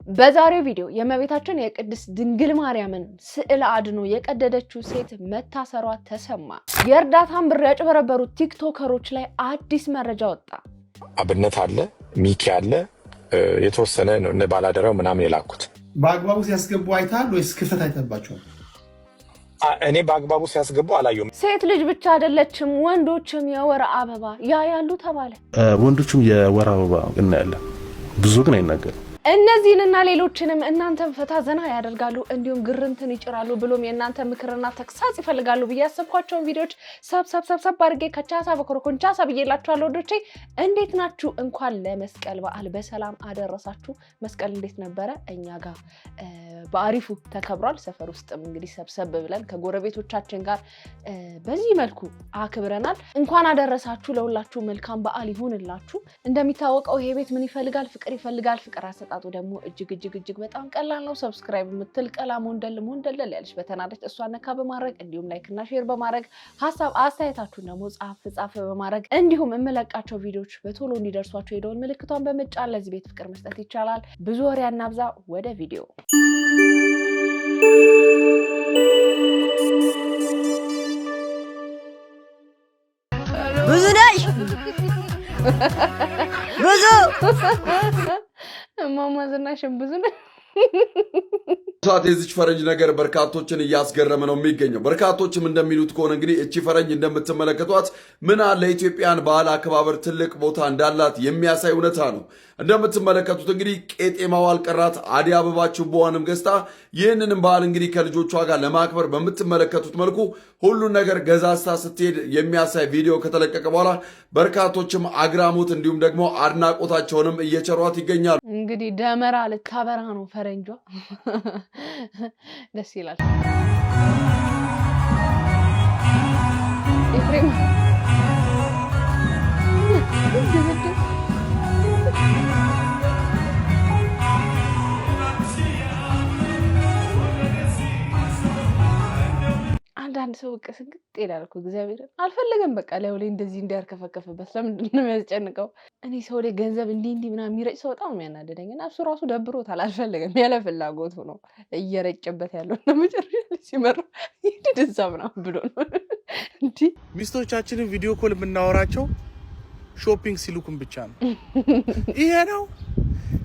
በዛሬው ቪዲዮ የእመቤታችን የቅድስት ድንግል ማርያምን ስዕል አድኖ የቀደደችው ሴት መታሰሯ ተሰማ። የእርዳታን ብር ያጭበረበሩት ቲክቶከሮች ላይ አዲስ መረጃ ወጣ። አብነት አለ፣ ሚኪ አለ፣ የተወሰነ ነው ባላደራው ምናምን የላኩት። በአግባቡ ሲያስገቡ አይታል ወይስ ክፍተት አይተባቸዋል? እኔ በአግባቡ ሲያስገቡ አላየሁም። ሴት ልጅ ብቻ አይደለችም ወንዶችም የወር አበባ ያያሉ ተባለ። ወንዶችም የወር አበባ እናያለን፣ ብዙ ግን አይናገርም። እነዚህንና ሌሎችንም እናንተን ፈታ ዘና ያደርጋሉ እንዲሁም ግርምትን ይጭራሉ ብሎም የእናንተ ምክርና ተክሳጽ ይፈልጋሉ ብዬ ያሰብኳቸውን ቪዲዮዎች ሰብ አድርጌ ከቻሳ በኮረኮንቻሳ ብዬላችኋለሁ። ወዶቼ እንዴት ናችሁ? እንኳን ለመስቀል በዓል በሰላም አደረሳችሁ። መስቀል እንዴት ነበረ? እኛ ጋር በአሪፉ ተከብሯል። ሰፈር ውስጥም እንግዲህ ሰብሰብ ብለን ከጎረቤቶቻችን ጋር በዚህ መልኩ አክብረናል። እንኳን አደረሳችሁ። ለሁላችሁ መልካም በዓል ይሁንላችሁ። እንደሚታወቀው ይሄ ቤት ምን ይፈልጋል? ፍቅር ይፈልጋል። ፍቅር አሰጣጡ ደግሞ እጅግ በጣም ቀላል ነው። ሰብስክራይብ የምትል ቀላ ሞንደል ያለች በተናደች እሷን ነካ በማድረግ እንዲሁም ላይክ እና ሼር በማድረግ ሀሳብ አስተያየታችሁን ደግሞ ጻፍ በማድረግ እንዲሁም የምለቃቸው ቪዲዮዎች በቶሎ እንዲደርሷችሁ የደወል ምልክቷን በመጫን ለዚህ ቤት ፍቅር መስጠት ይቻላል። ብዙ ወሬ አናብዛ፣ ወደ ቪዲዮ። ብዙ ነሽ ብዙ ማማ ዝናሽም ብዙ ነው። ሳት የዚች ፈረንጅ ነገር በርካቶችን እያስገረመ ነው የሚገኘው። በርካቶችም እንደሚሉት ከሆነ እንግዲህ እቺ ፈረንጅ እንደምትመለከቷት ምን አለ ኢትዮጵያን ባህል አከባበር ትልቅ ቦታ እንዳላት የሚያሳይ እውነታ ነው። እንደምትመለከቱት እንግዲህ ቄጤማው አልቀራት አዲ አበባ ችቦዋንም ገዝታ ይህንንም ባህል እንግዲህ ከልጆቿ ጋር ለማክበር በምትመለከቱት መልኩ ሁሉን ነገር ገዛስታ ስትሄድ የሚያሳይ ቪዲዮ ከተለቀቀ በኋላ በርካቶችም አግራሞት እንዲሁም ደግሞ አድናቆታቸውንም እየቸሯት ይገኛሉ። እንግዲህ ደመራ ልታበራ ነው ፈረንጇ። ደስ ይላል። ኤፍሬም አንዳንድ ሰው በቃ ስግጥ ይላል እኮ እግዚአብሔርን አልፈለገም። በቃ ላይ እንደዚህ እንዲያርከፈከፍበት ለምንድን ነው የሚያስጨንቀው? እኔ ሰው ላይ ገንዘብ እንዲህ ምናምን የሚረጭ ሰው በጣም የሚያናደደኝ እና እሱ ራሱ ደብሮታል፣ አልፈለገም። ያለ ፍላጎቱ ነው እየረጨበት ያለው እና መጨረሻ ሲመራ ይድድዛ ምናምን ብሎ ነው እንዲህ። ሚስቶቻችንን ቪዲዮ ኮል የምናወራቸው ሾፒንግ ሲሉኩን ብቻ ነው። ይሄ ነው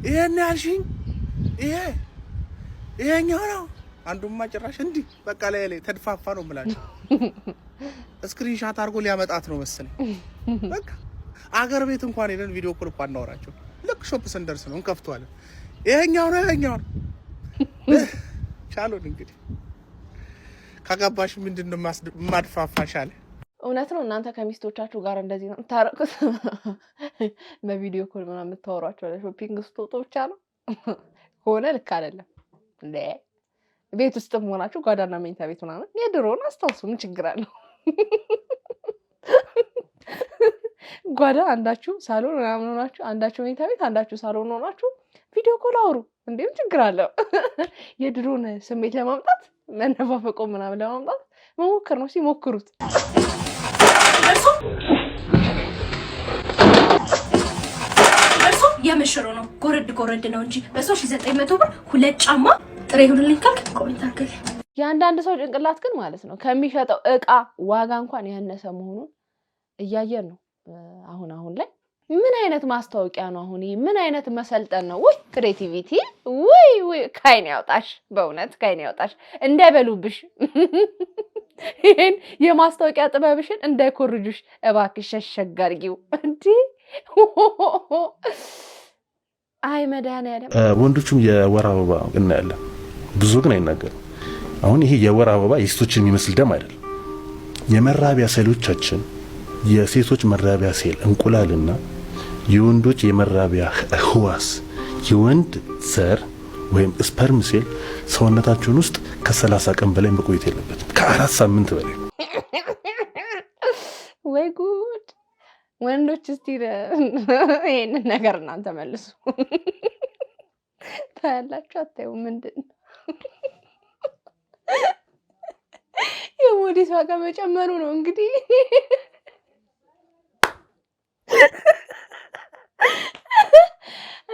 ይሄን ያልሽኝ ይሄኛው ነው። አንዱማ ጭራሽ እንዲህ በቃ ላይ ተድፋፋ ነው የምላቸው። ስክሪንሻት አድርጎ ሊያመጣት ነው መሰለኝ። በቃ አገር ቤት እንኳን ሄደን ቪዲዮ ኮል እንኳን እናወራቸው ልክ ሾፕ ስንደርስ ነው እንከፍተዋለን። ይሄኛው ነው ቻሉን። እንግዲህ ካጋባሽ ምንድነው ማድፋፋሽ አለ። እውነት ነው። እናንተ ከሚስቶቻችሁ ጋር እንደዚህ ነው የምታረቁት? በቪዲዮ ኮል ምናምን የምታወሯቸው ለሾፒንግ ስትወጡ ብቻ ነው ሆነ? ልክ አይደለም እንዴ? ቤት ውስጥ መሆናችሁ ጓዳና መኝታ ቤት ምናምን የድሮውን አስታውሱ። ምን ችግር አለው? ጓዳ አንዳችሁ ሳሎን ምናምን ሆናችሁ፣ አንዳችሁ መኝታ ቤት አንዳችሁ ሳሎን ሆናችሁ ቪዲዮ ኮል አውሩ። እንዴም ችግር አለው? የድሮውን ስሜት ለማምጣት መነፋፈቆ ምናምን ለማምጣት መሞከር ነው። ሲሞክሩት የምሽሮ ነው ጎረድ ነው እንጂ በ3900 ብር ሁለት ጫማ ጥሬ ሁሉልኝ ካልክ ኮሜንት አድርግ። የአንዳንድ ሰው ጭንቅላት ግን ማለት ነው ከሚሸጠው እቃ ዋጋ እንኳን ያነሰ መሆኑን እያየን ነው። አሁን ላይ ምን አይነት ማስታወቂያ ነው? አሁን ምን አይነት መሰልጠን ነው? ወይ ክሬቲቪቲ! ወይ ካይን ያውጣሽ፣ በእውነት ካይን ያውጣሽ። እንዳይበሉብሽ ይሄን የማስታወቂያ ጥበብሽን እንዳይኮርጁሽ እባክሽ ሸሸግ አድርጊው። እንዴ አይ መድኃኒዓለም። ወንዶችም የወር አበባ እናያለን፣ ብዙ ግን አይናገርም። አሁን ይሄ የወር አበባ የሴቶችን የሚመስል ደም አይደለም። የመራቢያ ሴሎቻችን የሴቶች መራቢያ ሴል እንቁላልና የወንዶች የመራቢያ ህዋስ የወንድ ዘር ወይም ስፐርም ሴል ሰውነታችን ውስጥ ከ30 ቀን በላይ መቆየት የለበትም፣ ከ4 ሳምንት በላይ። ወይ ጉድ! ወንዶች እስቲ ይሄንን ነገር እናንተ መልሱ። ታያላችሁ አታዩ? ምንድን ነው የሞዴስ ዋጋ መጨመሩ ነው እንግዲህ።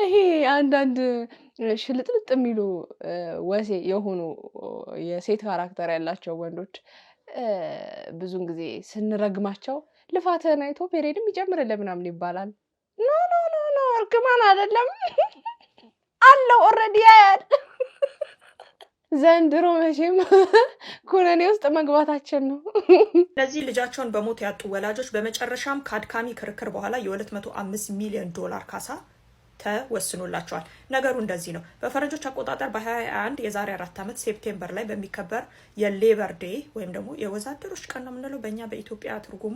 ይሄ አንዳንድ ሽልጥልጥ የሚሉ ወሴ የሆኑ የሴት ካራክተር ያላቸው ወንዶች ብዙን ጊዜ ስንረግማቸው ልፋትህን አይቶ ፔሬድም ይጨምርልህ ምናምን ይባላል። ኖ ኖ ኖ ኖ እርግማን አይደለም አለው ኦልሬዲ ያያል። ዘንድሮ መቼም ኩነኔ ውስጥ መግባታችን ነው። እነዚህ ልጃቸውን በሞት ያጡ ወላጆች በመጨረሻም ከአድካሚ ክርክር በኋላ የ205 ሚሊዮን ዶላር ካሳ ተወስኖላቸዋል። ነገሩ እንደዚህ ነው። በፈረንጆች አቆጣጠር በ2021 የዛሬ 4 ዓመት ሴፕቴምበር ላይ በሚከበር የሌበር ዴይ ወይም ደግሞ የወዛደሮች ቀን ነው የምንለው በእኛ በኢትዮጵያ ትርጉሙ።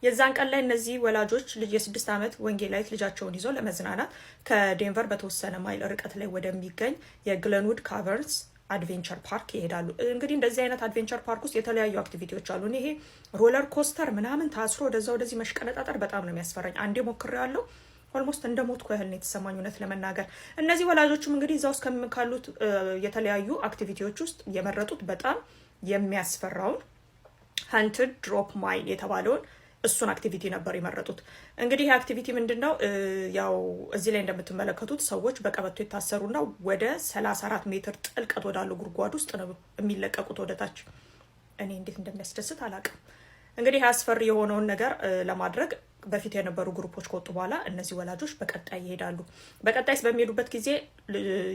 የዛን ቀን ላይ እነዚህ ወላጆች የ6 ዓመት ወንጌላዊት ልጃቸውን ይዘው ለመዝናናት ከዴንቨር በተወሰነ ማይል ርቀት ላይ ወደሚገኝ የግለንውድ ካቨርንስ አድቬንቸር ፓርክ ይሄዳሉ። እንግዲህ እንደዚህ አይነት አድቬንቸር ፓርክ ውስጥ የተለያዩ አክቲቪቲዎች አሉ። ይሄ ሮለር ኮስተር ምናምን ታስሮ ወደዛ ወደዚህ መሽቀለጣጠር በጣም ነው የሚያስፈራኝ። አንዴ ሞክሬያለሁ። ኦልሞስት እንደ ሞትኩ ያህል ነው የተሰማኝ እውነት ለመናገር። እነዚህ ወላጆችም እንግዲህ እዛ ውስጥ ካሉት የተለያዩ አክቲቪቲዎች ውስጥ የመረጡት በጣም የሚያስፈራውን ሃንትድ ድሮፕ ማይን የተባለውን እሱን አክቲቪቲ ነበር የመረጡት። እንግዲህ ይህ አክቲቪቲ ምንድነው? ያው እዚህ ላይ እንደምትመለከቱት ሰዎች በቀበቶ የታሰሩና ወደ 34 ሜትር ጥልቀት ወዳለው ጉድጓድ ውስጥ ነው የሚለቀቁት ወደታች። እኔ እንዴት እንደሚያስደስት አላውቅም። እንግዲህ አስፈሪ የሆነውን ነገር ለማድረግ በፊት የነበሩ ግሩፖች ከወጡ በኋላ እነዚህ ወላጆች በቀጣይ ይሄዳሉ። በቀጣይስ በሚሄዱበት ጊዜ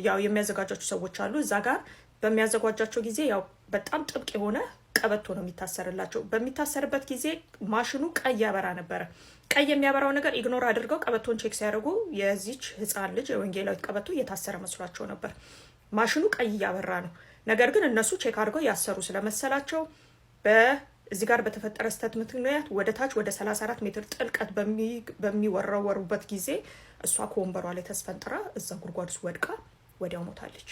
ያው የሚያዘጋጃቸው ሰዎች አሉ። እዛ ጋር በሚያዘጋጃቸው ጊዜ ያው በጣም ጥብቅ የሆነ ቀበቶ ነው የሚታሰርላቸው። በሚታሰርበት ጊዜ ማሽኑ ቀይ ያበራ ነበረ። ቀይ የሚያበራው ነገር ኢግኖር አድርገው ቀበቶን ቼክ ሲያደርጉ የዚች ህፃን ልጅ የወንጌላዊት ቀበቶ እየታሰረ መስሏቸው ነበር። ማሽኑ ቀይ እያበራ ነው። ነገር ግን እነሱ ቼክ አድርገው ያሰሩ ስለመሰላቸው እዚህ ጋር በተፈጠረ ስህተት ምክንያት ወደ ታች ወደ 34 ሜትር ጥልቀት በሚወረወሩበት ጊዜ እሷ ከወንበሯ ላይ ተስፈንጥራ እዛ ጉድጓድ ውስጥ ወድቃ ወዲያው ሞታለች።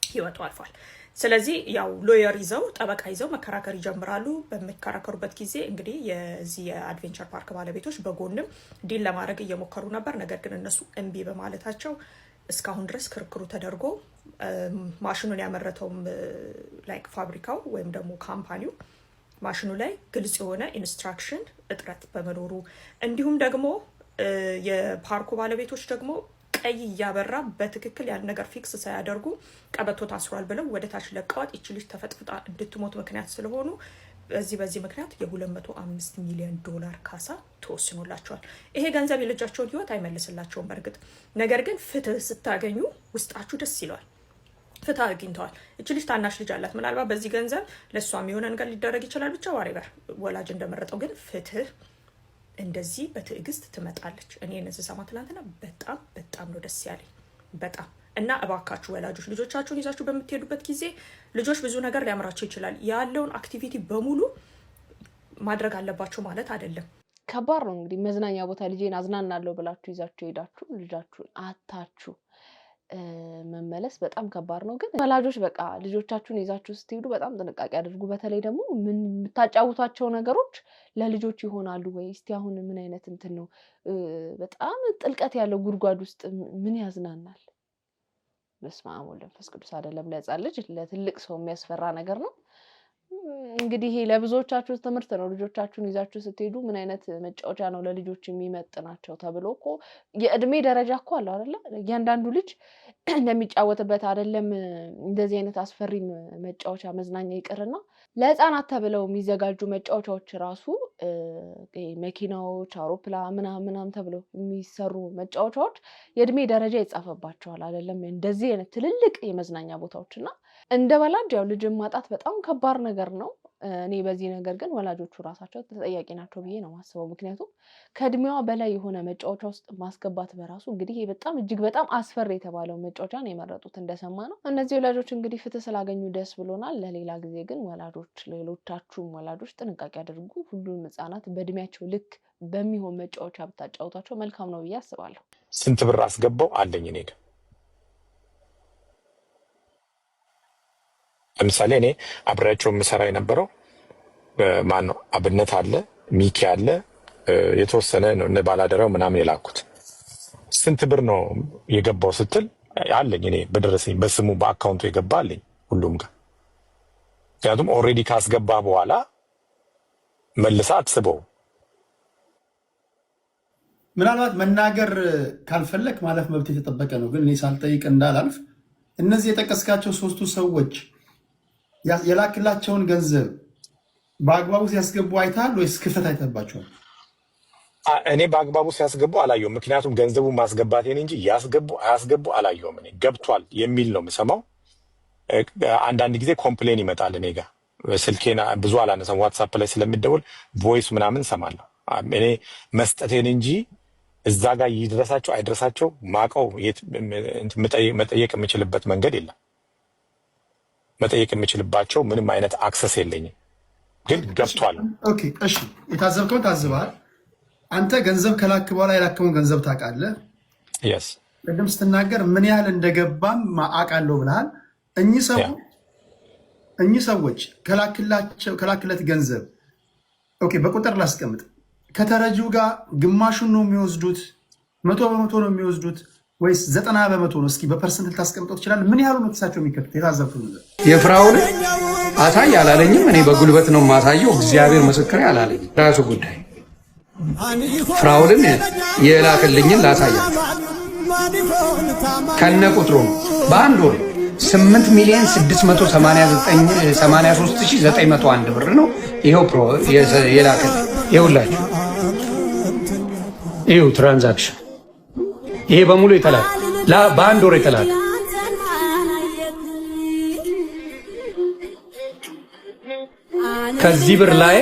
ህይወቷ አልፏል። ስለዚህ ያው ሎየር ይዘው ጠበቃ ይዘው መከራከር ይጀምራሉ። በሚከራከሩበት ጊዜ እንግዲህ የዚህ የአድቬንቸር ፓርክ ባለቤቶች በጎንም ዲል ለማድረግ እየሞከሩ ነበር። ነገር ግን እነሱ እምቢ በማለታቸው እስካሁን ድረስ ክርክሩ ተደርጎ ማሽኑን ያመረተውም ላይክ ፋብሪካው ወይም ደግሞ ካምፓኒው ማሽኑ ላይ ግልጽ የሆነ ኢንስትራክሽን እጥረት በመኖሩ እንዲሁም ደግሞ የፓርኩ ባለቤቶች ደግሞ ቀይ እያበራ በትክክል ያን ነገር ፊክስ ሳያደርጉ ቀበቶ ታስሯል ብለው ወደ ታች ለቀዋት ይቺ ልጅ ተፈጥፍጣ እንድትሞት ምክንያት ስለሆኑ በዚህ ምክንያት የ205 ሚሊዮን ዶላር ካሳ ተወስኖላቸዋል። ይሄ ገንዘብ የልጃቸውን ህይወት አይመልስላቸውም በእርግጥ። ነገር ግን ፍትህ ስታገኙ ውስጣችሁ ደስ ይለዋል። ፍትህ አግኝተዋል። እቺ ልጅ ታናሽ ልጅ አላት። ምናልባት በዚህ ገንዘብ ለሷም የሆነ ነገር ሊደረግ ይችላል። ብቻ ዋሬበር ወላጅ እንደመረጠው ግን ፍትህ እንደዚህ በትዕግስት ትመጣለች። እኔ እነዚህ ሰማ ትላንትና በጣም ነው ደስ ያለኝ በጣም። እና እባካችሁ ወላጆች ልጆቻችሁን ይዛችሁ በምትሄዱበት ጊዜ ልጆች ብዙ ነገር ሊያምራቸው ይችላል። ያለውን አክቲቪቲ በሙሉ ማድረግ አለባቸው ማለት አይደለም። ከባድ ነው እንግዲህ መዝናኛ ቦታ ልጄን አዝናናለሁ ብላችሁ ይዛችሁ ሄዳችሁ ልጃችሁን አታችሁ መመለስ በጣም ከባድ ነው። ግን ወላጆች በቃ ልጆቻችሁን ይዛችሁ ስትሄዱ በጣም ጥንቃቄ አድርጉ። በተለይ ደግሞ ምን የምታጫውቷቸው ነገሮች ለልጆች ይሆናሉ ወይ? እስቲ አሁን ምን አይነት እንትን ነው? በጣም ጥልቀት ያለው ጉድጓድ ውስጥ ምን ያዝናናል? በስመ አብ ወወልድ ወመንፈስ ቅዱስ። አይደለም ለሕፃን ልጅ ለትልቅ ሰው የሚያስፈራ ነገር ነው። እንግዲህ ይሄ ለብዙዎቻችሁ ትምህርት ነው። ልጆቻችሁን ይዛችሁ ስትሄዱ ምን አይነት መጫወቻ ነው ለልጆች የሚመጥናቸው ተብሎ እኮ የእድሜ ደረጃ እኮ አለው አይደለ? እያንዳንዱ ልጅ እንደሚጫወትበት አይደለም እንደዚህ አይነት አስፈሪ መጫወቻ መዝናኛ ይቅርና ለህፃናት ተብለው የሚዘጋጁ መጫወቻዎች ራሱ መኪናዎች፣ አውሮፕላን ምናምን ተብለው የሚሰሩ መጫወቻዎች የእድሜ ደረጃ ይጻፈባቸዋል አይደለም? እንደዚህ አይነት ትልልቅ የመዝናኛ ቦታዎችና እንደ ወላጅ ያው ልጅ ማጣት በጣም ከባድ ነገር ነው። እኔ በዚህ ነገር ግን ወላጆቹ ራሳቸው ተጠያቂ ናቸው ብዬ ነው የማስበው። ምክንያቱም ከእድሜዋ በላይ የሆነ መጫወቻ ውስጥ ማስገባት በራሱ እንግዲህ በጣም እጅግ በጣም አስፈሪ የተባለው መጫወቻ ነው የመረጡት እንደሰማ ነው። እነዚህ ወላጆች እንግዲህ ፍትህ ስላገኙ ደስ ብሎናል። ለሌላ ጊዜ ግን ወላጆች ሌሎቻችሁም ወላጆች ጥንቃቄ አድርጉ። ሁሉም ህጻናት በእድሜያቸው ልክ በሚሆን መጫወቻ ብታጫውቷቸው መልካም ነው ብዬ አስባለሁ። ስንት ብር አስገባው አለኝ እኔ ለምሳሌ እኔ አብሬያቸው የምሰራ የነበረው ማን ነው አብነት አለ ሚኪ አለ የተወሰነ ነው እነ ባላደራው ምናምን የላኩት። ስንት ብር ነው የገባው ስትል አለኝ እኔ በደረሰኝ በስሙ በአካውንቱ የገባ አለኝ ሁሉም ጋር። ምክንያቱም ኦልሬዲ ካስገባ በኋላ መልሳ አትስበው። ምናልባት መናገር ካልፈለክ ማለፍ መብት የተጠበቀ ነው። ግን እኔ ሳልጠይቅ እንዳላልፍ እነዚህ የጠቀስካቸው ሶስቱ ሰዎች የላክላቸውን ገንዘብ በአግባቡ ሲያስገቡ አይታል ወይስ ክፍተት አይተባቸዋል? እኔ በአግባቡ ሲያስገቡ አላየሁም። ምክንያቱም ገንዘቡ ማስገባቴን እንጂ ያስገቡ አያስገቡ አላየሁም። እኔ ገብቷል የሚል ነው የምሰማው። አንዳንድ ጊዜ ኮምፕሌን ይመጣል እኔ ጋር ስልኬን ብዙ አላነሳም። ዋትሳፕ ላይ ስለሚደውል ቮይስ ምናምን ሰማለሁ። እኔ መስጠቴን እንጂ እዛ ጋር ይድረሳቸው አይድረሳቸው ማቀው መጠየቅ የምችልበት መንገድ የለም። መጠየቅ የምችልባቸው ምንም አይነት አክሰስ የለኝም። ግን ገብቷል። ኦኬ እሺ፣ የታዘብከውን ታዝበሃል። አንተ ገንዘብ ከላክ በኋላ የላከውን ገንዘብ ታውቃለህ። የስ ቅድም ስትናገር ምን ያህል እንደገባም አውቃለሁ ብለሃል። እኚህ ሰዎች ከላክለት ገንዘብ ኦኬ፣ በቁጥር ላስቀምጥ። ከተረጂው ጋር ግማሹን ነው የሚወስዱት? 100% ነው የሚወስዱት ወይስ 90% ነው? እስኪ በፐርሰንት ልታስቀምጠው ትችላለህ? ምን ያህሉ ነው ኪሳቸው የሚከቱት? የታዘብከው ነገር የፍራውን አሳይ አላለኝም። እኔ በጉልበት ነው የማሳየው። እግዚአብሔር ምስክሬ አላለኝም። ራሱ ጉዳይ ፍራውልን የላክልኝን ላሳያል ከነ ቁጥሩ በአንድ ወር 8,683,901 ብር ነው። ይኸው የላክል ይኸውላችሁ፣ ይኸው ትራንዛክሽን፣ ይሄ በሙሉ የተላከ በአንድ ወር የተላከ ከዚህ ብር ላይ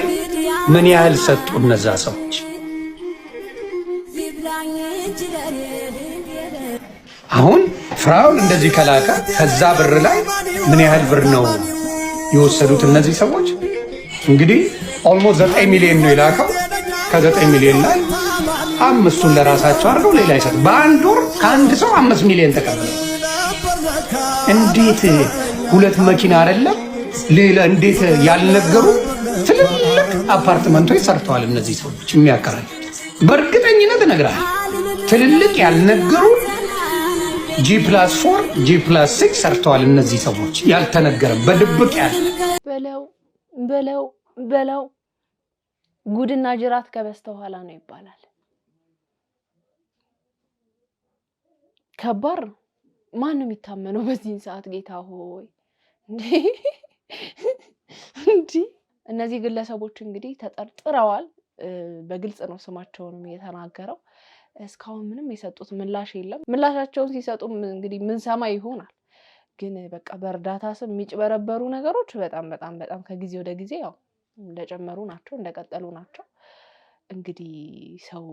ምን ያህል ሰጡ እነዛ ሰዎች? አሁን ፍራውን እንደዚህ ከላከ ከዛ ብር ላይ ምን ያህል ብር ነው የወሰዱት እነዚህ ሰዎች? እንግዲህ ኦልሞስት 9 ሚሊዮን ነው የላከው። ከ9 ሚሊዮን ላይ 5ቱን ለራሳቸው አድርገው ሌላ ይሰጥ። በአንድ ወር ከአንድ ሰው 5 ሚሊዮን ተቀበለ። እንዴት ሁለት መኪና አይደለም ሌላ እንዴት ያልነገሩ ትልልቅ አፓርትመንቶች ሰርተዋል እነዚህ ሰዎች የሚያከራዩ። በእርግጠኝነት እነግራለሁ ትልልቅ ያልነገሩ G+4 G+6 ሰርተዋል እነዚህ ሰዎች። ያልተነገረ በድብቅ ያለ በለው ጉድና ጅራት ከበስተኋላ ነው ይባላል። ከባድ ነው። ማን ነው የሚታመነው በዚህ ሰዓት? ጌታ ሆይ እንዴ! እነዚህ ግለሰቦች እንግዲህ ተጠርጥረዋል። በግልጽ ነው ስማቸውንም የተናገረው። እስካሁን ምንም የሰጡት ምላሽ የለም። ምላሻቸውን ሲሰጡም እንግዲህ ምን ሰማ ይሆናል። ግን በቃ በእርዳታ ስም የሚጭበረበሩ ነገሮች በጣም ከጊዜ ወደ ጊዜ ያው እንደጨመሩ ናቸው፣ እንደቀጠሉ ናቸው። እንግዲህ ሰው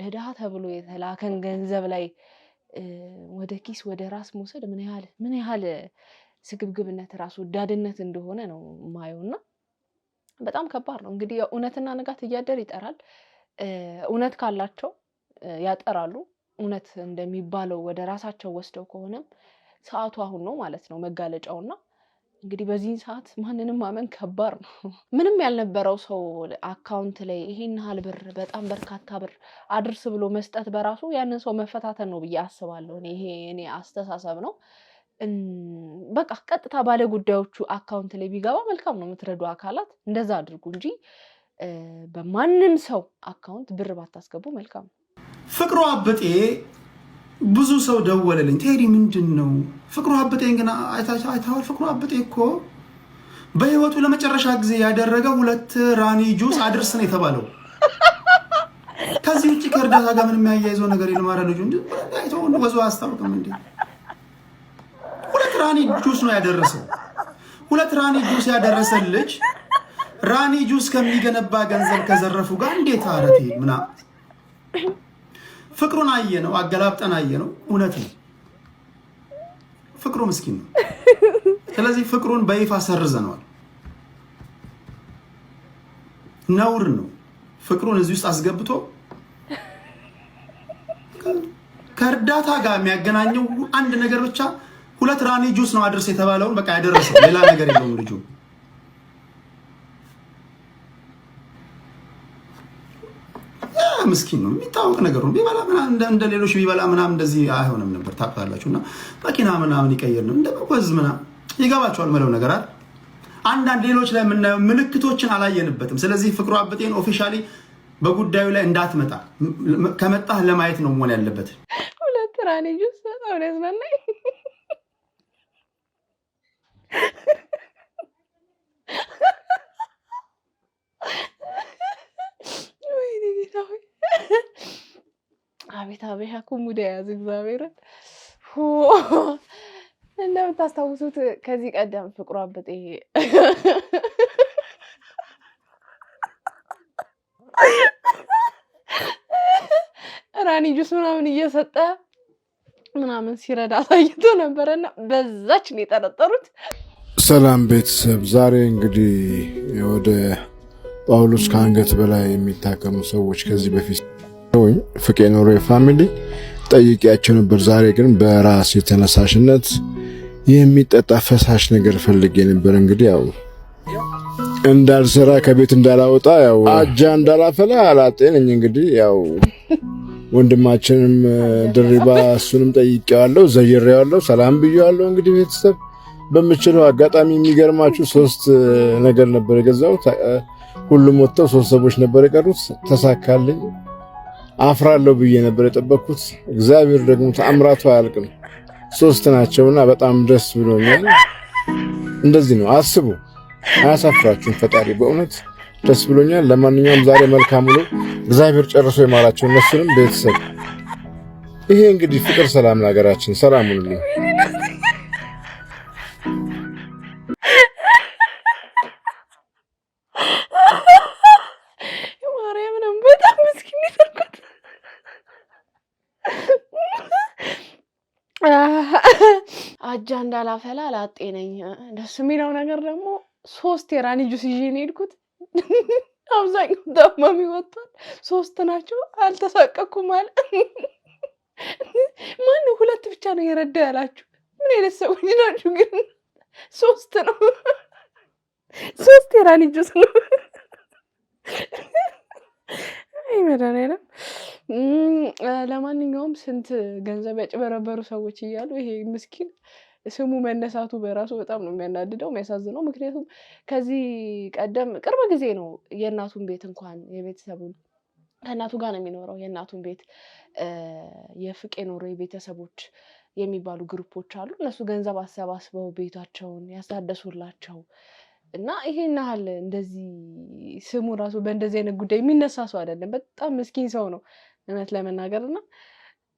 ለድሃ ተብሎ የተላከን ገንዘብ ላይ ወደ ኪስ ወደ ራስ መውሰድ ምን ያህል ስግብግብነት ራስ ወዳድነት እንደሆነ ነው ማየውና በጣም ከባድ ነው። እንግዲህ እውነትና ንጋት እያደር ይጠራል። እውነት ካላቸው ያጠራሉ። እውነት እንደሚባለው ወደ ራሳቸው ወስደው ከሆነም ሰዓቱ አሁን ነው ማለት ነው መጋለጫውና እንግዲህ በዚህ ሰዓት ማንንም ማመን ከባድ ነው። ምንም ያልነበረው ሰው አካውንት ላይ ይሄን ያህል ብር በጣም በርካታ ብር አድርስ ብሎ መስጠት በራሱ ያንን ሰው መፈታተን ነው ብዬ አስባለሁ። እኔ አስተሳሰብ ነው። በቃ ቀጥታ ባለ ጉዳዮቹ አካውንት ላይ ቢገባ መልካም ነው። የምትረዱ አካላት እንደዛ አድርጉ እንጂ በማንም ሰው አካውንት ብር ባታስገቡ መልካም ነው። ፍቅሩ አበጤ ብዙ ሰው ደወለልኝ። ቴዲ ምንድን ነው ፍቅሩ አበጤን ግን አይተዋል? ፍቅሩ አበጤ እኮ በህይወቱ ለመጨረሻ ጊዜ ያደረገው 2 ራኒ ጁስ አድርስ ነው የተባለው። ከዚህ ውጭ ከእርዳታ ጋር ምንም የሚያያይዘው ነገር የለም። አረ ልጁ እንዴ አይተው ወዞ አስታውቅም እንዴ 2 ራኒ ጁስ ነው ያደረሰው። 2 ራኒ ጁስ ያደረሰን ልጅ ራኒ ጁስ ከሚገነባ ገንዘብ ከዘረፉ ጋር እንዴት አረቴ ምና ፍቅሩን አየነው፣ አገላብጠን አየነው። እውነት ነው ፍቅሩ ምስኪን ነው። ስለዚህ ፍቅሩን በይፋ ሰርዘነዋል። ነውር ነው ፍቅሩን እዚህ ውስጥ አስገብቶ ከእርዳታ ጋር የሚያገናኘው አንድ ነገር ብቻ 2 ራኒ ጁስ ነው አድርስ የተባለውን በቃ ያደረሰው፣ ሌላ ነገር የለውም ልጁ። ምስኪን ነው፣ የሚታወቅ ነገር ነው። ቢበላ ምናምን እንደ ሌሎች ቢበላ ምናምን እንደዚህ አይሆንም ነበር ታውቃላችሁና መኪና ምናምን ይቀየር ነው እንደወዝ ምናምን ይገባቸዋል ማለት ነገር አይደል። አንዳንድ ሌሎች ላይ የምናየው ምልክቶችን አላየንበትም። ስለዚህ ፍቅሩ አበጤን ኦፊሻሊ በጉዳዩ ላይ እንዳትመጣ ከመጣህ ለማየት ነው መሆን ያለበት። 2 ራኒ ጁስ በጣም ያዝናናኝ። አቤት አበሻ ኩሙዳ ያዝ እግዚአብሔር እንደምታስታውሱት ከዚህ ቀደም ፍቅሩ አበጤ ራኒ ጁስ ምናምን እየሰጠ ምናምን ሲረዳ ታይቶ ነበርና በዛች ነው የጠረጠሩት። ሰላም ቤተሰብ፣ ዛሬ እንግዲህ ወደ ጳውሎስ ከአንገት በላይ የሚታከሙ ሰዎች ከዚህ በፊት ፍቄ ኖሮ ፋሚሊ ጠይቄያቸው ነበር። ዛሬ ግን በራስ የተነሳሽነት የሚጠጣ ፈሳሽ ነገር ፈልጌ ነበር። እንግዲህ ያው እንዳልሰራ ከቤት እንዳላወጣ ያው አጃ እንዳላፈላ አላጤነኝ። እንግዲህ ያው ወንድማችንም ድሪባ እሱንም ጠይቄዋለሁ፣ ዘይሬዋለሁ፣ ሰላም ብዬዋለሁ። እንግዲህ ቤተሰብ በምችለው አጋጣሚ የሚገርማችሁ 3 ነገር ነበር የገዛሁት። ሁሉም ወጥተው 3 ሰዎች ነበር የቀሩት። ተሳካልኝ። አፍራለሁ ብዬ ነበር የጠበቅኩት። እግዚአብሔር ደግሞ ተአምራቱ አያልቅም። 3 ናቸውና በጣም ደስ ብሎኛል። እንደዚህ ነው አስቡ፣ አያሳፍራችሁም ፈጣሪ። በእውነት ደስ ብሎኛል። ለማንኛውም ዛሬ መልካም ውሎ እግዚአብሔር ጨርሶ ይማራቸው እነሱንም ቤተሰብ። ይሄ እንግዲህ ፍቅር፣ ሰላም ለሀገራችን። ሰላም ሁኑልኝ። ማርያምን በጣም ምስኪን ይተርኩት አጃ እንዳላፈላ ላጤነኝ። ደስ የሚለው ነገር ደግሞ 3 የራኒ ጁስ ይዤ ነው የሄድኩት። አብዛኛው ታማሚ ወጥቷል። 3 ናቸው። አልተሳቀኩም ማለት ማን 2 ብቻ ነው የረዳ ያላችሁ? ምን አይነት ሰዎች ናችሁ ግን? 3 ነው። 3 የራኒ ጁስ ነው። አይ መድኃኒዓለም። ለማንኛውም ስንት ገንዘብ ያጭበረበሩ ሰዎች እያሉ ይሄ ምስኪን ስሙ መነሳቱ በራሱ በጣም ነው የሚያናድደው የሚያሳዝነው። ምክንያቱም ከዚህ ቀደም ቅርብ ጊዜ ነው የእናቱን ቤት እንኳን የቤተሰቡን ከእናቱ ጋር ነው የሚኖረው የእናቱን ቤት የፍቄ ኖሮ የቤተሰቦች የሚባሉ ግሩፖች አሉ። እነሱ ገንዘብ አሰባስበው ቤታቸውን ያሳደሱላቸው እና ይሄን ያህል እንደዚህ ስሙ ራሱ በእንደዚህ አይነት ጉዳይ የሚነሳ ሰው አይደለም። በጣም ምስኪን ሰው ነው እውነት ለመናገርና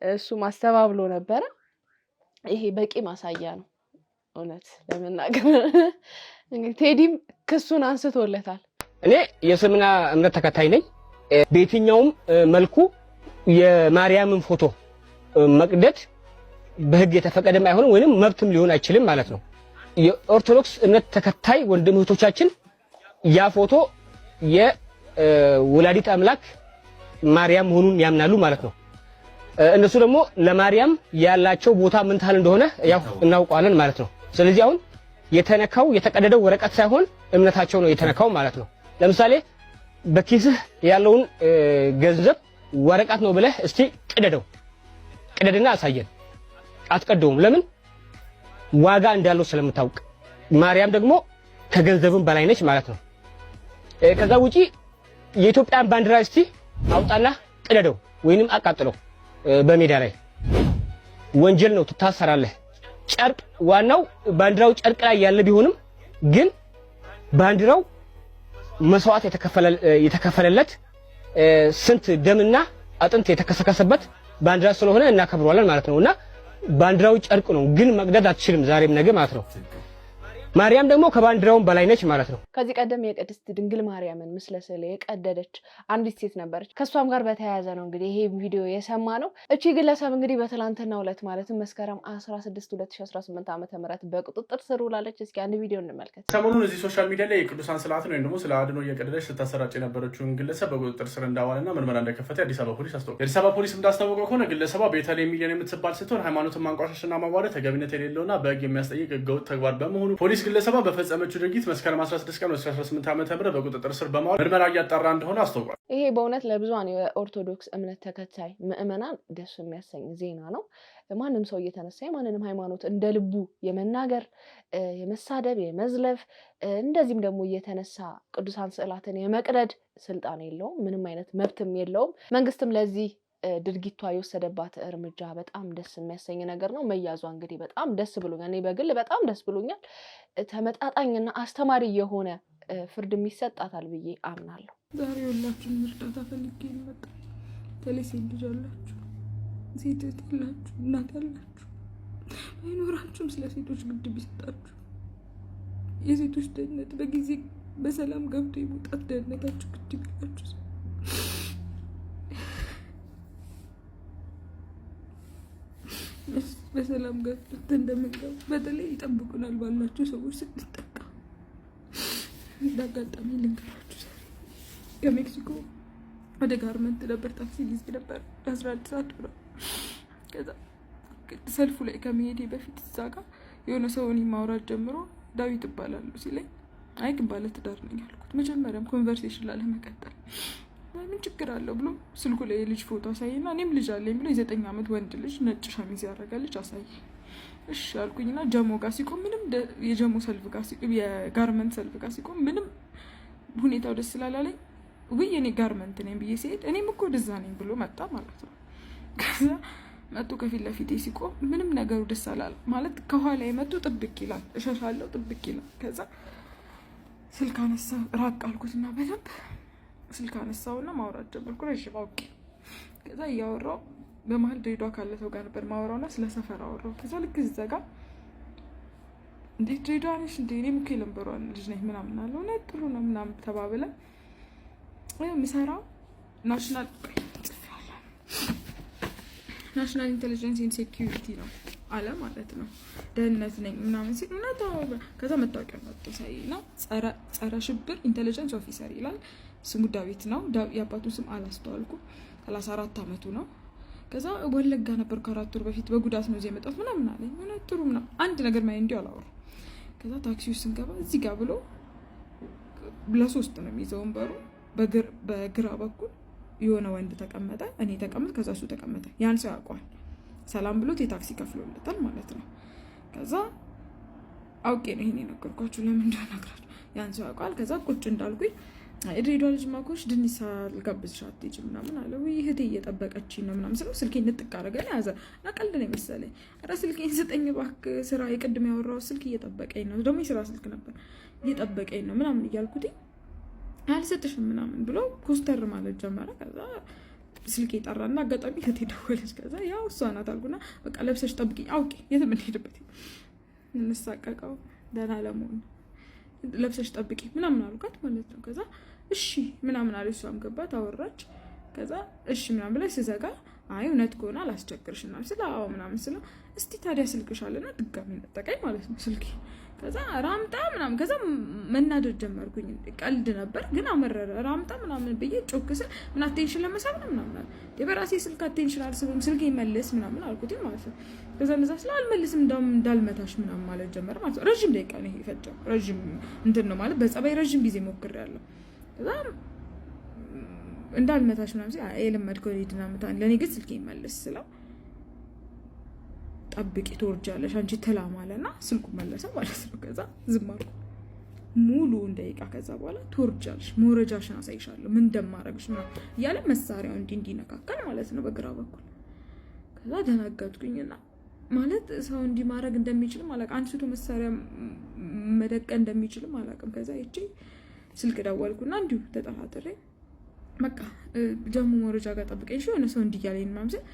እሱ ማስተባብሎ ነበረ። ይሄ በቂ ማሳያ ነው እውነት ለመናገር። እንግዲህ ቴዲም ክሱን አንስቶለታል። እኔ የእስልምና እምነት ተከታይ ነኝ። በየትኛውም መልኩ የማርያምን ፎቶ መቅደድ በህግ የተፈቀደም አይሆንም ወይንም መብትም ሊሆን አይችልም ማለት ነው። የኦርቶዶክስ እምነት ተከታይ ወንድም እህቶቻችን ያ ፎቶ የወላዲት አምላክ ማርያም መሆኑን ያምናሉ ማለት ነው። እነሱ ደግሞ ለማርያም ያላቸው ቦታ ምን ታህል እንደሆነ ያው እናውቃለን ማለት ነው። ስለዚህ አሁን የተነካው የተቀደደው ወረቀት ሳይሆን እምነታቸው ነው የተነካው ማለት ነው። ለምሳሌ በኪስህ ያለውን ገንዘብ ወረቀት ነው ብለህ እስቲ ቅደድና አሳየን። አትቀደውም። ለምን? ዋጋ እንዳለው ስለምታውቅ። ማርያም ደግሞ ከገንዘብም በላይ ነች ማለት ነው። ከዛ ውጪ የኢትዮጵያን ባንዲራ እስቲ አውጣና ቅደደው ወይንም አቃጥለው በሜዳ ላይ ወንጀል ነው፣ ትታሰራለህ። ጨርቅ ዋናው ባንዲራው ጨርቅ ላይ ያለ ቢሆንም ግን ባንዲራው መስዋዕት የተከፈለለት ስንት ደምና አጥንት የተከሰከሰበት ባንዲራ ስለሆነ እናከብረዋለን ማለት ነውና ባንዲራው ጨርቅ ነው፣ ግን መቅደድ አትችልም ዛሬም ነገ ማለት ነው። ማርያም ደግሞ ከባንዲራውም በላይ ነች ማለት ነው። ከዚህ ቀደም የቅድስት ድንግል ማርያምን ምስለ ስዕል የቀደደች አንዲት ሴት ነበረች። ከሷም ጋር በተያያዘ ነው እንግዲህ ይሄ ቪዲዮ የሰማ ነው። እቺ ግለሰብ እንግዲህ በትላንትናው ዕለት ማለትም መስከረም 16 2018 ዓ.ም በቁጥጥር ስር ውላለች። እስኪ አንድ ቪዲዮ እንመልከት። ሰሞኑን እዚህ ሶሻል ሚዲያ ላይ የቅዱሳን ስዕላትን ወይም ደግሞ ስለ አድኖ እየቀደደች ስታሰራጭ የነበረችውን ግለሰብ በቁጥጥር ስር እንዳዋልና ምርመራ እንደከፈተ የአዲስ አበባ ፖሊስ አስታወቀ። የአዲስ አበባ ፖሊስ እንዳስታወቀው ከሆነ ግለሰቧ ቤተልሔም ሚሊዮን የምትባል ስትሆን ሃይማኖትን ማንቋሸሽና ማዋረድ ተገቢነት የሌለውና በሕግ የሚያስጠይቅ ሕገወጥ ተግባር በመሆኑ ፖሊስ ግለሰቧ በፈጸመችው ድርጊት መስከረም 16 ቀን 2018 ዓ.ም በቁጥጥር ስር በማዋል ምርመራ እያጣራ እንደሆነ አስታውቋል። ይሄ በእውነት ለብዙሃን የኦርቶዶክስ እምነት ተከታይ ምዕመናን ደስ የሚያሰኝ ዜና ነው። ማንም ሰው እየተነሳ ማንንም ሃይማኖት እንደ ልቡ የመናገር የመሳደብ የመዝለፍ እንደዚህም ደግሞ እየተነሳ ቅዱሳን ስዕላትን የመቅደድ ስልጣን የለውም፣ ምንም አይነት መብትም የለውም። መንግስትም ለዚህ ድርጊቷ የወሰደባት እርምጃ በጣም ደስ የሚያሰኝ ነገር ነው። መያዟ እንግዲህ በጣም ደስ ብሎኛል። እኔ በግል በጣም ደስ ብሎኛል። ተመጣጣኝና አስተማሪ የሆነ ፍርድ የሚሰጣታል ብዬ አምናለሁ። ዛሬ ሁላችሁም እርዳታ ፈልጌ መጣ። ሴት ልጅ አላችሁ ሴት ያላችሁ እናት ያላችሁ አይኖራችሁም ስለ ሴቶች ግድ ቢሰጣችሁ የሴቶች ደህንነት በጊዜ በሰላም ገብቶ የመውጣት ደህንነታችሁ ግድ ቢላችሁ በሰላም ገብቶ እንደምንገባ በተለይ ይጠብቁናል ባላችሁ ሰዎች ስንጠቃ እንዳጋጣሚ ልንገራችሁ። ከሜክሲኮ ወደ ጋርመንት ነበር ታክሲ ሊዝ ነበር 11 ሰዓት ነው። ከዛ ሰልፉ ላይ ከመሄዴ በፊት እዛ ጋር የሆነ ሰውን ማውራት ጀምሮ ዳዊት እባላለሁ ሲለኝ አይ ግን ባለ ትዳር ነኝ አልኩት። መጀመሪያም ኮንቨርሴሽን ላለመቀጠል ምን ችግር አለው ብሎ ስልኩ ላይ የልጅ ፎቶ አሳየና እኔም ልጅ አለኝ ብሎ የ9 ዓመት ወንድ ልጅ ነጭ ሸሚዝ ያደረገ ልጅ አሳየ። እሺ አልኩኝና ጀሞ ጋር ሲቆም ምንም የጀሞ ሰልፍ ጋር ሲቆም የጋርመንት ሰልፍ ጋር ሲቆም ምንም ሁኔታው ደስ ስላላለኝ ወይ እኔ ጋርመንት ነኝ ብዬ ሲሄድ እኔም እኮ ደዛ ነኝ ብሎ መጣ ማለት ነው። ከዛ መጡ ከፊት ለፊቴ ሲቆም ምንም ነገሩ ደስ አላለ ማለት ከኋላ የመጡ ጥብቅ ይላል እሸሻለሁ ጥብቅ ይላል። ከዛ ስልክ አነሳ ራቅ አልኩትና በደንብ ስልክ አነሳውና ማውራት ጀመርኩ። ረጅም አውቄ ከዛ እያወራው በመሀል ድሬዳዋ ካለ ሰው ጋር ነበር ማወራውና ስለ ሰፈር አወራው። ከዛ ልክ ሲዘጋ እንዴት ድሬዳዋ ነሽ እንዴ እኔም እኮ የለንበሯን ልጅ ነኝ ምናምን አለው። እውነት ጥሩ ነው ምናምን ተባብለን ምሰራው ናሽናል ኢንቴሊጀንስ ኤንድ ሴኪዩሪቲ ነው አለ ማለት ነው። ደህንነት ነኝ ምናምን ሲል እውነት ከዛ መታወቂያ መጥቶ ሳይና ጸረ ሽብር ኢንቴሊጀንስ ኦፊሰር ይላል። ስሙ ዳዊት ነው። የአባቱ ስም አላስተዋልኩም። 34 ዓመቱ ነው። ከዛ ወለጋ ነበር ከ4 ወር በፊት በጉዳት ነው እዚህ የመጣሁት ምናምን አለኝ። እውነት ጥሩ ምናምን አንድ ነገር ማይ እንዲሁ አላወራም። ከዛ ታክሲ ውስጥ ስንገባ እዚህ ጋር ብሎ ለ3 ነው የሚይዘው ወንበሩ። በግራ በኩል የሆነ ወንድ ተቀመጠ፣ እኔ ተቀመጥ፣ ከዛ እሱ ተቀመጠ። ያን ሰው ያውቀዋል። ሰላም ብሎት የታክሲ ከፍሎለታል ማለት ነው። ከዛ አውቄ ነው ይሄን የነገርኳችሁ ለምን እንደሆነ ነግራችሁ። ያን ሰው ያውቀዋል። ከዛ ቁጭ እንዳልኩኝ ድሬዳዋ ልጅ ማኮሽ ድንሳ ልጋብዝሽ አትሄጂም ምናምን አለ። ወይ እህቴ እየጠበቀችኝ ነው ምናምን ስለው ስልኬን ንጥቅ አደረገኝ ያዘ እና ቀልድ ነው የመሰለኝ። ኧረ ስልኬን ስጠኝ እባክህ ስራ የቅድም ያወራው ስልክ እየጠበቀኝ ነው ደግሞ የስራ ስልክ ነበር እየጠበቀኝ ነው ምናምን እያልኩት አልሰጥሽም ምናምን ብሎ ኮስተር ማለት ጀመረ። ከዛ ስልኬ ጠራና አጋጣሚ እህቴ ደወለች። ከዛ ያው እሷ ናት አልኩና በቃ ለብሰሽ ጠብቂኝ አውቄ የትም እንሄድበት እንሳቀቀው ደህና ለመሆን ለብሰሽ ጠብቂ ምናምን አልኳት ማለት ነው። ከዛ እሺ ምናምን አለ። እሷም ገባት አወራች። ከዛ እሺ ምናምን ብላ ስዘጋ አይ እውነት ከሆነ አላስቸግርሽ እና ስለ አዎ ምናምን ስለው እስቲ ታዲያ ስልክሽ አለና ድጋሚ ነጠቀኝ ማለት ነው ስልኬ። ከዛ ራምጣ ምናምን ከዛ መናደድ ጀመርኩኝ። ቀልድ ነበር ግን አመረረ። ራምጣ ምናምን ብዬ ጮክ ስል ምን አቴንሽን ለመሳብ ነው ምናምን አለ። የበራሴ ስልክ አቴንሽን አልስብም ስልኬ ይመልስ ምናምን አልኩት ማለት ነው። ከዛ እንደዛ ስለ አልመልስም እንዳልመታሽ ምናምን ማለት ጀመረ ማለት ነው። ረጅም ደቂቃ ነው የፈጀው። ረጅም እንትን ነው ማለት በጸባይ ረጅም ጊዜ ሞክሬያለሁ። ከዛ እንዳልመታሽ ምናምን ሲል የለመድከው ሄድና ምታ ለእኔ ግን ስልኬ ይመልስ ስለው ጠብቂ ትወርጃለሽ አንቺ ትላም አለና ስልኩ መለሰ ማለት ነው። ከዛ ዝም አልኩ ሙሉ ደቂቃ። ከዛ በኋላ ትወርጃለሽ መውረጃሽን አሳይሻለሁ ምን እንደማረግሽ ነው እያለ መሳሪያው እንዲነካካል ማለት ነው በግራ በኩል። ከዛ ደነገጥኩኝና ማለት ሰው እንዲህ ማድረግ እንደሚችልም አላውቅም። አንስቶ መሳሪያ መደቀን እንደሚችልም አላውቅም። ከዛ ይቺ ስልክ ደወልኩና እንዲሁ ተጠራጥሬ በቃ ጀሙ መውረጃ ጋር ጠብቀኝ እሺ የሆነ ሰው እንዲያለኝ ምናምን ሲል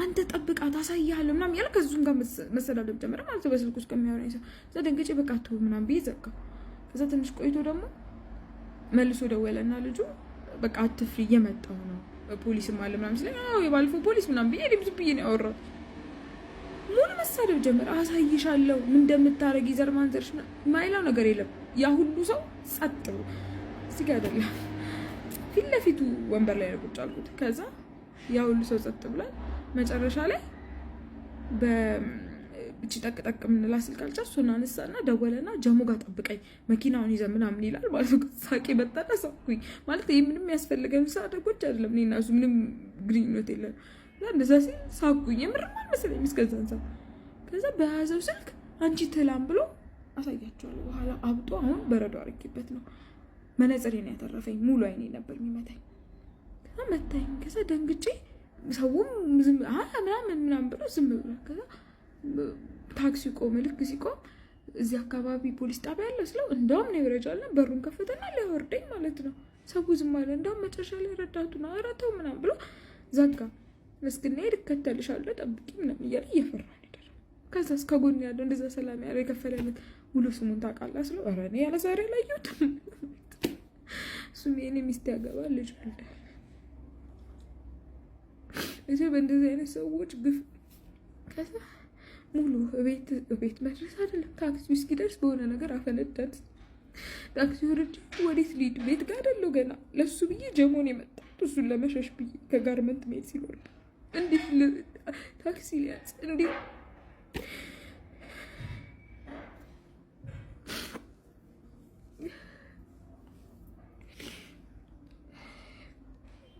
አንተ ጠብቃት አሳያለሁ ምናምን ያለ ከዙም ጋር መሰዳደብ ጀመረ ማለት ነው በስልኩ ውስጥ ከሚያወራኝ ሰው። ከዛ ደንገጬ በቃ ተው ምናምን ብዬ ዘጋው። ከዛ ትንሽ ቆይቶ ደግሞ መልሶ ደወለና ልጁ በቃ አትፍሪ እየመጣሁ ነው ፖሊስም አለ ምናምን ሲለኝ አዎ የባለፈው ፖሊስ ምናምን ብዬ ዝም ብዬ ነው ያወራሁት። ሙሉ መሳደብ ጀመረ። አሳይሻለሁ ምን እንደምታረጊ ዘር ማንዘርሽ ማይለው ነገር የለም። ያ ሁሉ ሰው ጸጥ ብሎ እዚህ ጋር አይደለም ፊት ለፊቱ ወንበር ላይ ነው ቁጭ አልኩት። ከዛ ያ ሁሉ ሰው ጸጥ ብሏል። መጨረሻ ላይ በእቺ ጠቅጠቅ ምንላ ስልክ አልቻ እሱን አነሳና ደወለና ጀሙ ጋር ጠብቀኝ መኪናውን ይዘህ ምናምን ይላል ማለት ነው። ሳቄ በጣም ሳኩኝ ማለት ይሄ ምንም ያስፈልገን ሰዓደጎች አይደለም እኔ እና እሱ ምንም ግንኙነት የለም። እንደዛ ሲል ሳኩኝ የምርም አልመሰለኝም እስከዛን ሰዓት። ከዛ በያዘው ስልክ አንቺ ትላም ብሎ አሳያቸዋለሁ። በኋላ አብጦ አሁን በረዶ አርጌበት ነው መነጽሬን ያተረፈኝ። ሙሉ አይኔ ነበር የሚመታኝ። ከዛ መታኝ። ከዛ ደንግጬ ሰውም ዝም ምናምን ብሎ ዝም ብሎ ከዛ ታክሲው ቆመ። ልክ ሲቆም እዚህ አካባቢ ፖሊስ ጣቢያ ያለ ስለው እንደውም ነው ይረጃልና በሩን ከፈተና ሊያወርደኝ ማለት ነው። ሰው ዝም አለ። እንደውም መጨረሻ ላይ ረዳቱና አራተው ምናምን ብሎ ዘጋ። መስግና ይከተልሻለሁ ጠብቂ ምናምን እያለ እየፈራን ሄደ። ከዛ እስከ ጎን ያለው እንደዛ ሰላም ያለው የከፈለለት ሙሉ ስሙን ታውቃለህ ስለው ኧረ እኔ ያለ ዛሬ አላየሁትም። እሱም የእኔ ሚስት ያገባል ልጅ አለ። እዚህ በእንደዚህ አይነት ሰዎች ግፍ ከዛ ሙሉ ቤት መድረስ አይደለም ታክሲ እስኪደርስ በሆነ ነገር አፈነዳት። ታክሲ ወርጄ ወዴት ልሂድ ቤት ጋር አይደለው ገና ለሱ ብዬ ጀሞን የመጣሁት እሱን ለመሸሽ ብዬ ከጋርመንት መሄድ ሲኖር እንዴት ታክሲ ሊያዝ እንዴት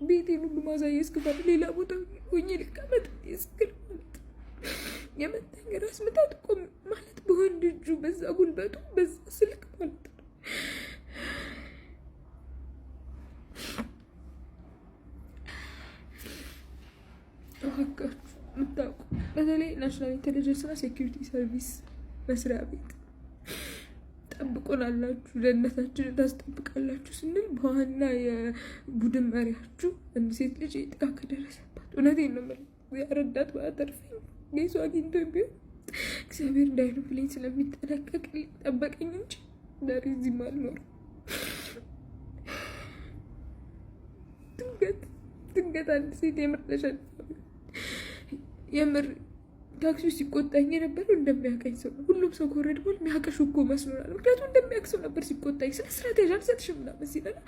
ቤቴን ሁሉ ማሳየ እስክፈል ሌላ ቦታ ሆኜ ልቀመጥ እስክል ማለት የመታኝ ራስ ምታት እኮ ማለት በወንድ እጁ በዛ ጉልበቱ በዛ ስልክ ማለት ነው። እባካችሁ የምታውቁ በተለይ ናሽናል ኢንቴሊጀንስና ሴኩሪቲ ሰርቪስ መስሪያ ቤት ጠብቆናላችሁ፣ ደህንነታችንን ታስጠብቃላችሁ ስንል በዋና የቡድን መሪያችሁ አንድ ሴት ልጅ ጥቃት ከደረሰባት እውነቴን ነው የምልህ ያረዳት ባያተርፈኝ ጌሱ አግኝቶ ቢሆን እግዚአብሔር እንዳይኖርልኝ ስለሚጠነቀቅልኝ ጠበቀኝ እንጂ ዛሬ እዚህም አልኖርም። ድንገት አንድ ሴት የምር ተሸንፋ የምር ታክሲ ውስጥ ሲቆጣኝ የነበረው እንደሚያውቀኝ ሰው ነው። ሁሉም ሰው ከወረድ በኋላ የሚያውቀሽ እኮ መስሎናል። ምክንያቱም እንደሚያውቅ ሰው ነበር ሲቆጣኝ ስለ ስራት ያዣል ሰጥሽ ምናምን ሲለና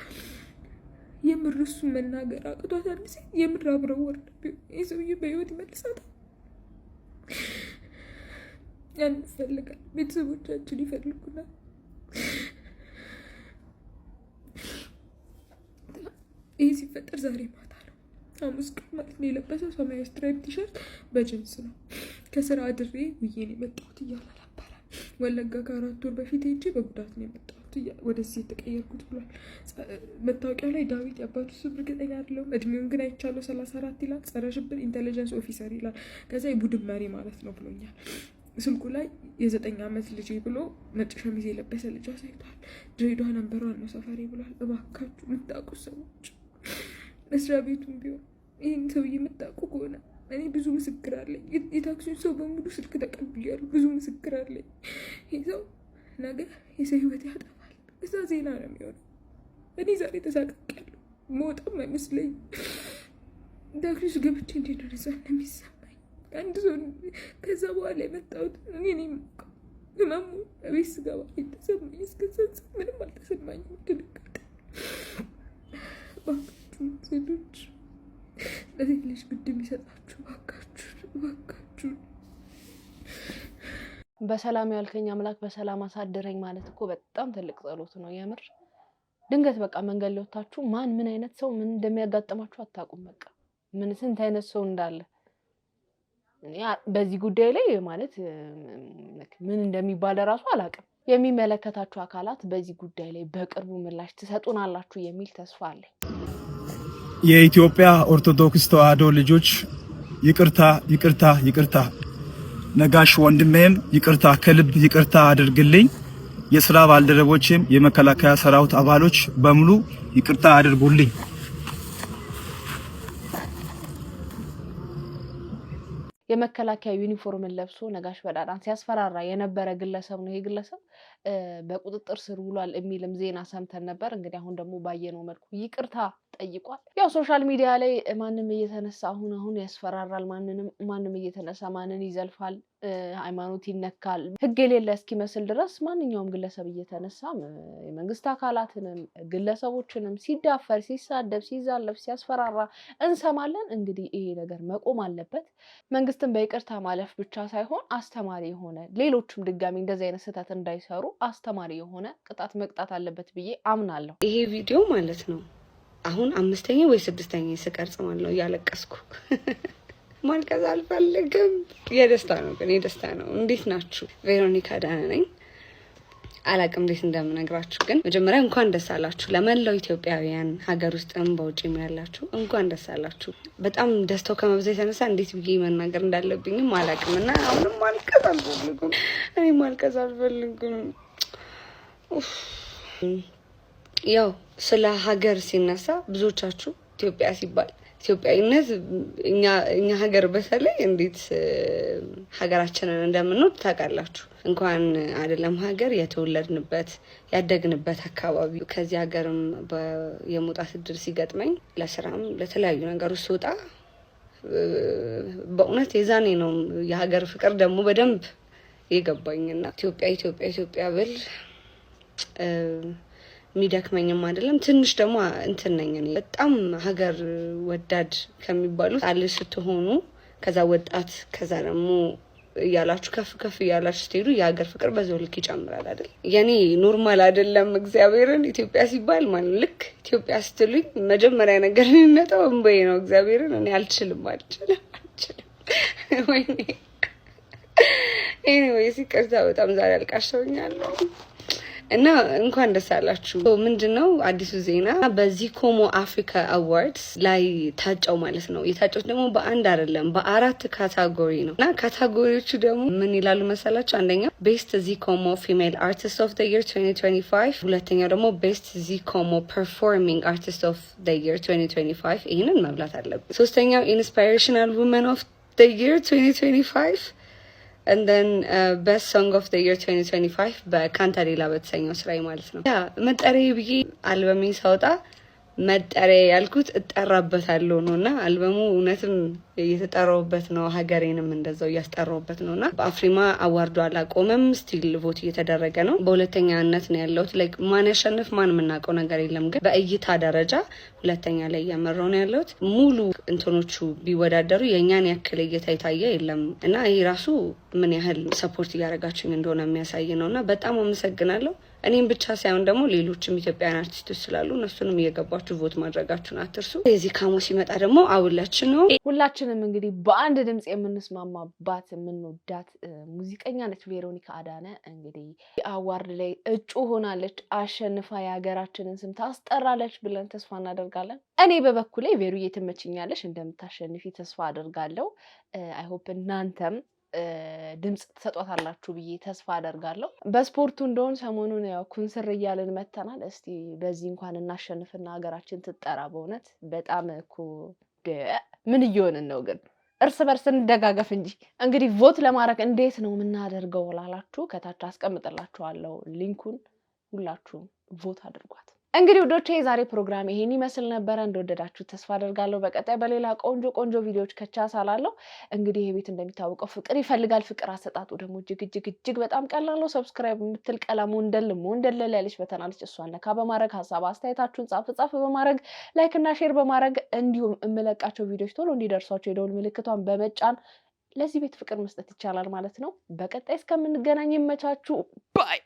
የምር እሱን መናገር አቅቷት አንድ ሴት የምር አብረው ወርድ ይህ ሰውዬ በህይወት ይመልሳታል። ያን ይፈልጋል፣ ቤተሰቦቻችን ይፈልጉናል። ይህ ሲፈጠር ዛሬ ማታ ነው ሐሙስ ቀን ማለት ነው። የለበሰው ሰማያዊ ስትራይፕ ቲሸርት በጅንስ ነው። ከስራ አድሬ ውዬን የመጣሁት እያለ ነበረ። ወለጋ ከ4 ወር በፊት ሄጄ በጉዳት ነው የመጣሁት ወደዚህ የተቀየርኩት ብሏል። መታወቂያው ላይ ዳዊት የአባቱ ስም እርግጠኛ አይደለሁም። እድሜውን ግን አይቻለሁ 34 ይላል። ጸረ ሽብር ኢንቴሊጀንስ ኦፊሰር ይላል። ከዛ የቡድን መሪ ማለት ነው ብሎኛል። ስልኩ ላይ የ9 ዓመት ልጅ ብሎ ነጭ ሸሚዝ የለበሰ ልጅ አሳይቷል። ድሬዳዋ ነንበሯን ነው ሰፈሬ ብሏል። እባካችሁ የምታውቁ ሰዎች መስሪያ ቤቱም ቢሆን ይህን ሰውዬ የምታውቁ ከሆነ እኔ ብዙ ምስክር አለኝ። የታክሲውን ሰው በሙሉ ስልክ ተቀብያለሁ። ብዙ ምስክር አለኝ። ይህ ሰው ነገ የሰው ህይወት ያጠፋል። እዛ ዜና ነው የሚሆነው። እኔ ዛሬ ተሳቀቅያለሁ። መውጣም አይመስለኝ ታክሲ ውስጥ ገብቼ እንደደረሰ እንደሚሰማኝ አንድ ሰው ከዛ በኋላ የመጣሁት እኔ የማውቀው ህመሙ ቤት ስገባ የተሰማኝ እስከዛ ምንም አልተሰማኝም። ድንጋጤ ባካችሁ ሴቶች ለሴት ልጅ ግድ የሚሰጣችሁ ባካችሁ። በሰላም ያልከኝ አምላክ በሰላም አሳደረኝ ማለት እኮ በጣም ትልቅ ጸሎት ነው የምር። ድንገት በቃ መንገድ ላይ ወጣችሁ ማን ምን አይነት ሰው ምን እንደሚያጋጥማችሁ አታውቁም። በቃ ምን ስንት አይነት ሰው እንዳለ በዚህ ጉዳይ ላይ ማለት ምን እንደሚባል ራሱ አላውቅም። የሚመለከታችሁ አካላት በዚህ ጉዳይ ላይ በቅርቡ ምላሽ ትሰጡናላችሁ የሚል ተስፋ አለኝ። የኢትዮጵያ ኦርቶዶክስ ተዋሕዶ ልጆች ይቅርታ ይቅርታ ይቅርታ። ነጋሽ ወንድሜም ይቅርታ ከልብ ይቅርታ አድርግልኝ። የሥራ ባልደረቦችም የመከላከያ ሰራዊት አባሎች በሙሉ ይቅርታ አድርጉልኝ። የመከላከያ ዩኒፎርምን ለብሶ ነጋሽ በዳዳን ሲያስፈራራ የነበረ ግለሰብ ነው። ይሄ ግለሰብ በቁጥጥር ስር ውሏል የሚልም ዜና ሰምተን ነበር። እንግዲህ አሁን ደግሞ ባየነው መልኩ ይቅርታ ጠይቋል። ያው ሶሻል ሚዲያ ላይ ማንም እየተነሳ አሁን ያስፈራራል፣ ማንም እየተነሳ ማንን ይዘልፋል፣ ሃይማኖት ይነካል፣ ህግ የሌለ እስኪመስል ድረስ ማንኛውም ግለሰብ እየተነሳ የመንግስት አካላትንም ግለሰቦችንም ሲዳፈር፣ ሲሳደብ፣ ሲዛለፍ፣ ሲያስፈራራ እንሰማለን። እንግዲህ ይሄ ነገር መቆም አለበት። መንግስትን በይቅርታ ማለፍ ብቻ ሳይሆን አስተማሪ የሆነ ሌሎችም ድጋሚ እንደዚህ አይነት ስህተት እንዳይሰሩ አስተማሪ የሆነ ቅጣት መቅጣት አለበት ብዬ አምናለሁ። ይሄ ቪዲዮ ማለት ነው አሁን 5ኛ ወይ 6ኛ ስቀርጽ ማለት ነው እያለቀስኩ ማልቀስ አልፈልግም። የደስታ ነው ግን የደስታ ነው። እንዴት ናችሁ? ቬሮኒካ ዳና ነኝ። አላቅም እንዴት እንደምነግራችሁ ግን መጀመሪያ እንኳን ደስ አላችሁ ለመላው ኢትዮጵያውያን ሀገር ውስጥም በውጭም ያላችሁ እንኳን ደስ አላችሁ። በጣም ደስታው ከመብዛት የተነሳ እንዴት ብዬ መናገር እንዳለብኝም አላቅም እና አሁንም ማልቀስ አልፈልግም። እኔ ማልቀስ አልፈልግም። ያው ስለ ሀገር ሲነሳ ብዙዎቻችሁ ኢትዮጵያ ሲባል ኢትዮጵያዊነት እኛ ሀገር በተለይ እንዴት ሀገራችንን እንደምንወድ ታውቃላችሁ። እንኳን አይደለም ሀገር የተወለድንበት ያደግንበት አካባቢ ከዚህ ሀገርም የመውጣት እድል ሲገጥመኝ ለስራም ለተለያዩ ነገሮች ስወጣ በእውነት የዛኔ ነው የሀገር ፍቅር ደግሞ በደንብ የገባኝና ኢትዮጵያ ብል የሚደክመኝም አይደለም። ትንሽ ደግሞ እንትን ነኝ እኔ በጣም ሀገር ወዳድ ከሚባሉት አለ ስትሆኑ ከዛ ወጣት ከዛ ደግሞ እያላችሁ ከፍ እያላችሁ ስትሄዱ የሀገር ፍቅር በዛው ልክ ይጨምራል አይደል? የኔ ኖርማል አይደለም እግዚአብሔርን ኢትዮጵያ ሲባል ማለት ልክ ኢትዮጵያ ስትሉኝ መጀመሪያ ነገር የሚመጣው እንባዬ ነው። እግዚአብሔርን እኔ አልችልም ወይኔ ኤኒዌይስ ይቅርታ በጣም ዛሬ አልቃሸውኛለሁ እና እንኳን ደስ አላችሁ። ምንድነው አዲሱ ዜና በዚህ ኮሞ አፍሪካ አዋርድስ ላይ ታጨው ማለት ነው። የታጨው ደግሞ በአንድ አይደለም በ4 ካታጎሪ ነው እና ካታጎሪዎቹ ደግሞ ምን ይላሉ መሰላችሁ? አንደኛ ቤስት ዚኮሞ ፊሜል አርቲስት ኦፍ ዘ ይር 2025፣ ሁለተኛው ደግሞ ቤስት ዚኮሞ ፐርፎርሚንግ አርቲስት ኦፍ ዘ ይር 2025። ይሄንን መብላት አለብን። ሶስተኛው ኢንስፓይሬሽናል ውመን ኦፍ ዘ ይር 2025 and then best song of the year 2025 በካንታሌላ በተሰኘው ስራዬ ማለት ነው። ያ መጠሪያ ብዬ አልበሜን ሳወጣ መጠሪያ ያልኩት እጠራበታለሁ ነውና አልበሙ እውነትም እየተጠራውበት ነው። ሀገሬንም እንደዛው እያስጠራውበት ነውና በአፍሪማ አዋርዱ አላቆመም። ስቲል ቮት እየተደረገ ነው። በሁለተኛነት ነው ያለሁት። ላይክ ማን ያሸንፍ ማን የምናውቀው ነገር የለም፣ ግን በእይታ ደረጃ ሁለተኛ ላይ እያመራው ነው ያለሁት። ሙሉ እንትኖቹ ቢወዳደሩ የኛን ያክል እይታ የታየ የለም እና ይሄ ራሱ ምን ያህል ሰፖርት እያደረጋችሁኝ እንደሆነ የሚያሳይ ነውና በጣም አመሰግናለሁ። እኔም ብቻ ሳይሆን ደግሞ ሌሎችም ኢትዮጵያውያን አርቲስቶች ስላሉ እነሱንም እየገባችሁ ቮት ማድረጋችሁን አትርሱ። የዚህ ካሞ ሲመጣ ደግሞ አውላችን ነው። ሁላችንም እንግዲህ በአንድ ድምጽ የምንስማማባት የምንወዳት ሙዚቀኛ ነች ቬሮኒካ አዳነ። እንግዲህ አዋርድ ላይ እጩ ሆናለች፣ አሸንፋ የሀገራችንን ስም ታስጠራለች ብለን ተስፋ እናደርጋለን። እኔ በበኩሌ ቬሩዬ ትመችኛለች፣ እንደምታሸንፊ ተስፋ አደርጋለሁ። አይ ሆፕ እናንተም ድምጽ ተሰጧታላችሁ ብዬ ተስፋ አደርጋለሁ። በስፖርቱ እንደሆን ሰሞኑን ያው ኩንስር እያልን መተናል። እስቲ በዚህ እንኳን እናሸንፍና ሀገራችን ትጠራ። በእውነት በጣም እኮ ምን እየሆንን ነው ግን? እርስ በርስ እንደጋገፍ እንጂ። እንግዲህ ቮት ለማድረግ እንዴት ነው የምናደርገው ላላችሁ ከታች አስቀምጥላችኋለሁ ሊንኩን፣ ሁላችሁም ቮት አድርጓት። እንግዲህ ውዶቼ የዛሬ ፕሮግራም ይሄን ይመስል ነበረ። እንደወደዳችሁ ተስፋ አደርጋለሁ። በቀጣይ በሌላ ቆንጆ ቪዲዮዎች ከቻሳላለሁ። እንግዲህ ይሄ ቤት እንደሚታወቀው ፍቅር ይፈልጋል። ፍቅር አሰጣጡ ደግሞ እጅግ በጣም ቀላል ነው። ሰብስክራይብ የምትል ቀለሙ እንደል ያለች በተናለች እሷን ነካ በማድረግ ሀሳብ አስተያየታችሁን ጻፍ በማድረግ ላይክ እና ሼር በማድረግ እንዲሁም የምለቃቸው ቪዲዮዎች ቶሎ እንዲደርሷቸው የደውል ምልክቷን በመጫን ለዚህ ቤት ፍቅር መስጠት ይቻላል ማለት ነው። በቀጣይ እስከምንገናኝ ይመቻችሁ። ባይ